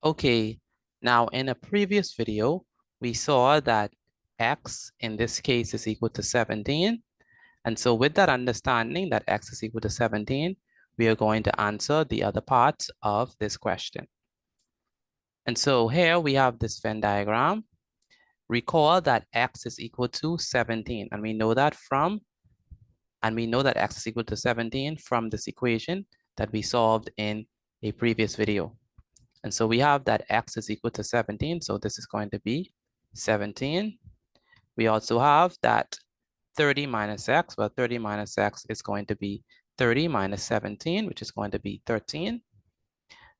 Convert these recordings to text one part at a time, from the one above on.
Okay, now in a previous video, we saw that x in this case is equal to 17. And so with that understanding that x is equal to 17, we are going to answer the other parts of this question. And so here we have this Venn diagram. Recall that x is equal to 17, and we know that x is equal to 17 from this equation that we solved in a previous video. And so we have that x is equal to 17. So this is going to be 17. We also have that 30 minus x. Well, 30 minus x is going to be 30 minus 17, which is going to be 13.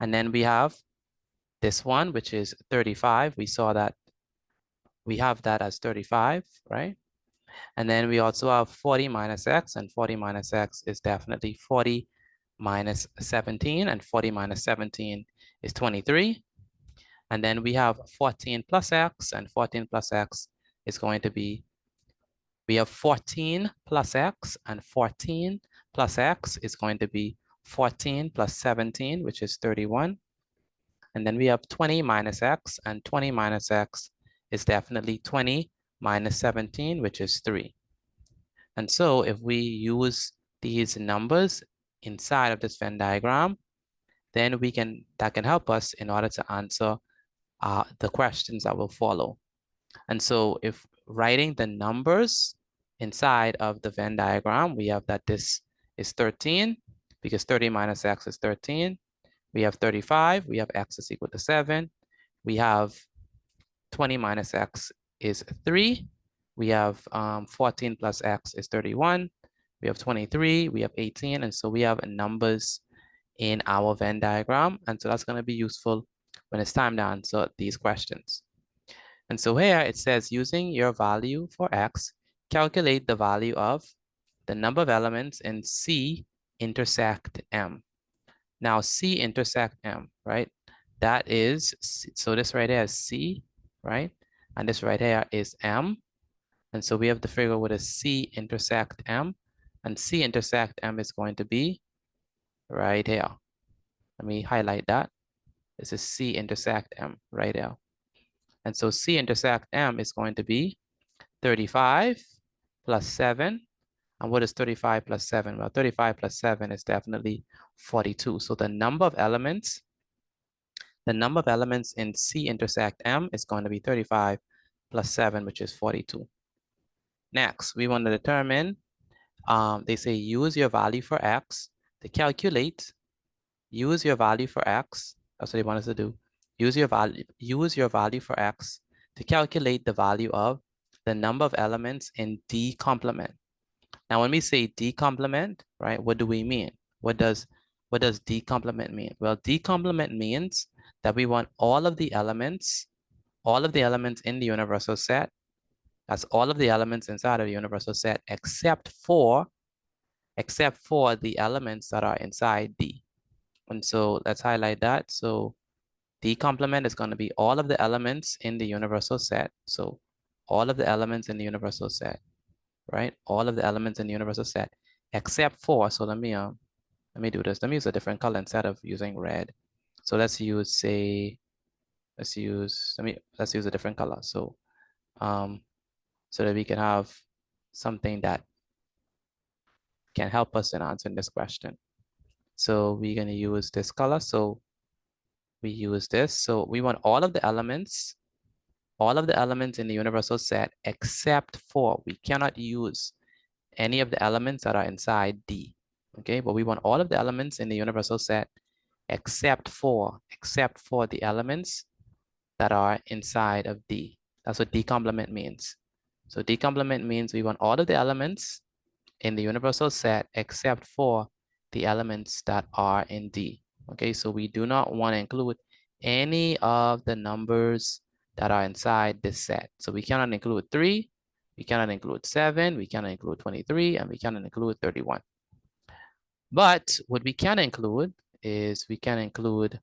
And then we have this one, which is 35. We saw that we have that as 35, right? And then we also have 40 minus x, and 40 minus x is definitely 40 minus 17, and 40 minus 17 is 23. And then we have 14 plus x, and 14 plus x is going to be, we have 14 plus x, and 14 plus x is going to be 14 plus 17, which is 31. And then we have 20 minus x, and 20 minus x is definitely 20 minus 17, which is 3. And so if we use these numbers inside of this Venn diagram, then that can help us in order to answer the questions that will follow. And so if writing the numbers inside of the Venn diagram, we have that this is 13 because 30 minus x is 13. We have 35, we have x is equal to 7. We have 20 minus x is 3. We have 14 plus x is 31. We have 23, we have 18. And so we have numbers in our Venn diagram. And so that's going to be useful when it's time to answer these questions. And so here it says, using your value for x, calculate the value of the number of elements in C intersect M. Now C intersect M, right? That is, so this right here is C, right? And this right here is M. And so we have to figure out what is C intersect M. And C intersect M is going to be right here. Let me highlight that. This is C intersect M right here. And so C intersect M is going to be 35 plus 7. And what is 35 plus 7? Well, 35 plus 7 is definitely 42. So the number of elements in C intersect M is going to be 35 plus 7, which is 42. Next, we want to determine, they say use your value for x to calculate, use your value for x. That's what they want us to do. Use your value for x to calculate the value of the number of elements in D complement. Now, when we say D complement, right, what do we mean? What does D complement mean? Well, D complement means that we want all of the elements in the universal set. That's all of the elements inside of the universal set except for the elements that are inside D. And so let's highlight that. So D complement is going to be all of the elements in the universal set. So all of the elements in the universal set, right? All of the elements in the universal set except for, so let me do this. Let me use a different color instead of using red. So let's use, say, let's use a different color. So so that we can have something that can help us in answering this question. So we're going to use this color. So we use this. So we want all of the elements in the universal set except for, we cannot use any of the elements that are inside D. Okay, but we want all of the elements in the universal set except for the elements that are inside of D. That's what D complement means. So D complement means we want all of the elements in the universal set except for the elements that are in D. Okay, so we do not want to include any of the numbers that are inside this set. So we cannot include 3, we cannot include 7, we cannot include 23, and we cannot include 31. But what we can include is we can include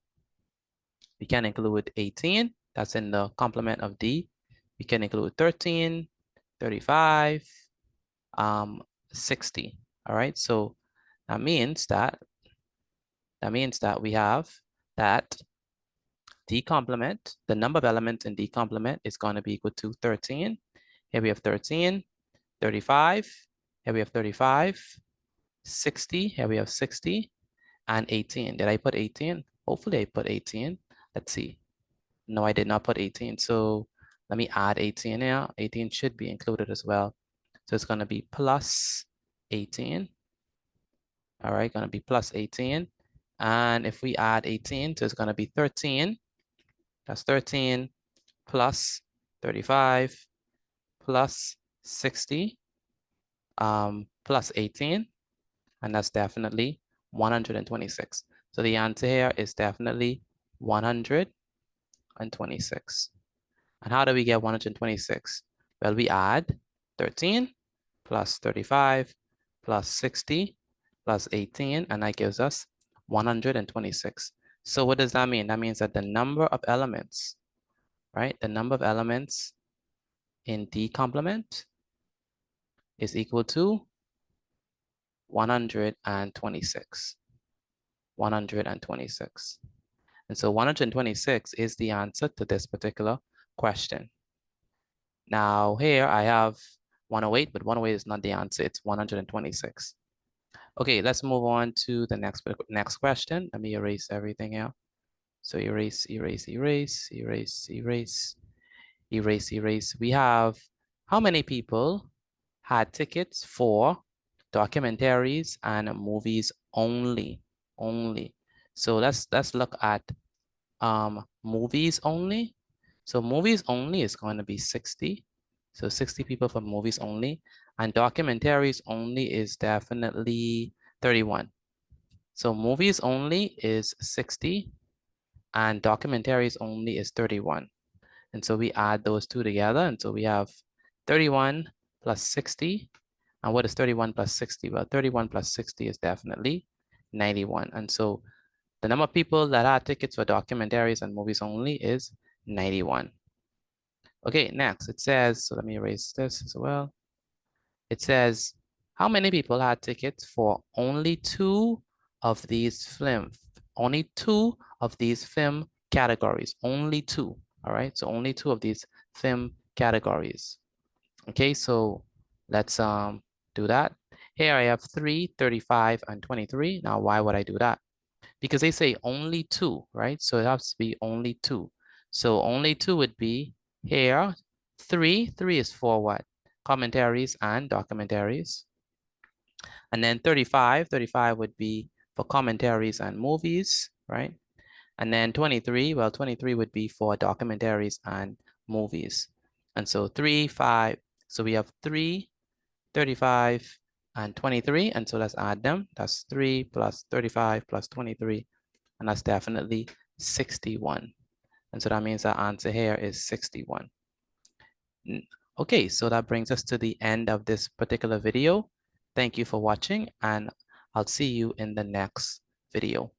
18. That's in the complement of D. We can include 13, 35, 60. All right, so that means that we have that D complement, the number of elements in D complement is going to be equal to 13. Here we have 13, 35. Here we have 35, 60. Here we have 60, and 18. Did I put 18? Hopefully I put 18. Let's see. No, I did not put 18. So let me add 18 here. 18 should be included as well. So it's going to be plus 18. All right, going to be plus 18. And if we add 18, so it's going to be 13. That's 13 plus 35 plus 60 plus 18. And that's definitely 126. So the answer here is definitely 126. And how do we get 126? Well, we add 13 plus 35 plus 60 plus 18, and that gives us 126. So what does that mean? That means that the number of elements, right? The number of elements in D complement is equal to 126. 126. And so 126 is the answer to this particular question. Now here I have 108, but 108 is not the answer. It's 126. Okay, let's move on to the next question. Let me erase everything here. So erase, erase, erase, erase, erase, erase, erase. We have how many people had tickets for documentaries and movies only? Only. So let's look at movies only. So movies only is going to be 60. So 60 people for movies only. And documentaries only is definitely 31. So movies only is 60 and documentaries only is 31. And so we add those two together. And so we have 31 plus 60. And what is 31 plus 60? Well, 31 plus 60 is definitely 91. And so the number of people that had tickets for documentaries and movies only is 91. Okay, next it says, so let me erase this as well. It says, how many people had tickets for only two of these film categories? Only two, all right? So only two of these film categories. Okay, so let's do that. Here I have 3, 35, and 23. Now, why would I do that? Because they say only two, right? So it has to be only two. So only two would be here, 3. 3 is for what? Commentaries and documentaries. And then 35 would be for commentaries and movies, right? And then 23, well, 23 would be for documentaries and movies. And so 3, 5, so we have 3, 35, and 23. And so let's add them. That's 3 plus 35 plus 23. And that's definitely 61. And so that means our answer here is 61. Okay, so that brings us to the end of this particular video. Thank you for watching, and I'll see you in the next video.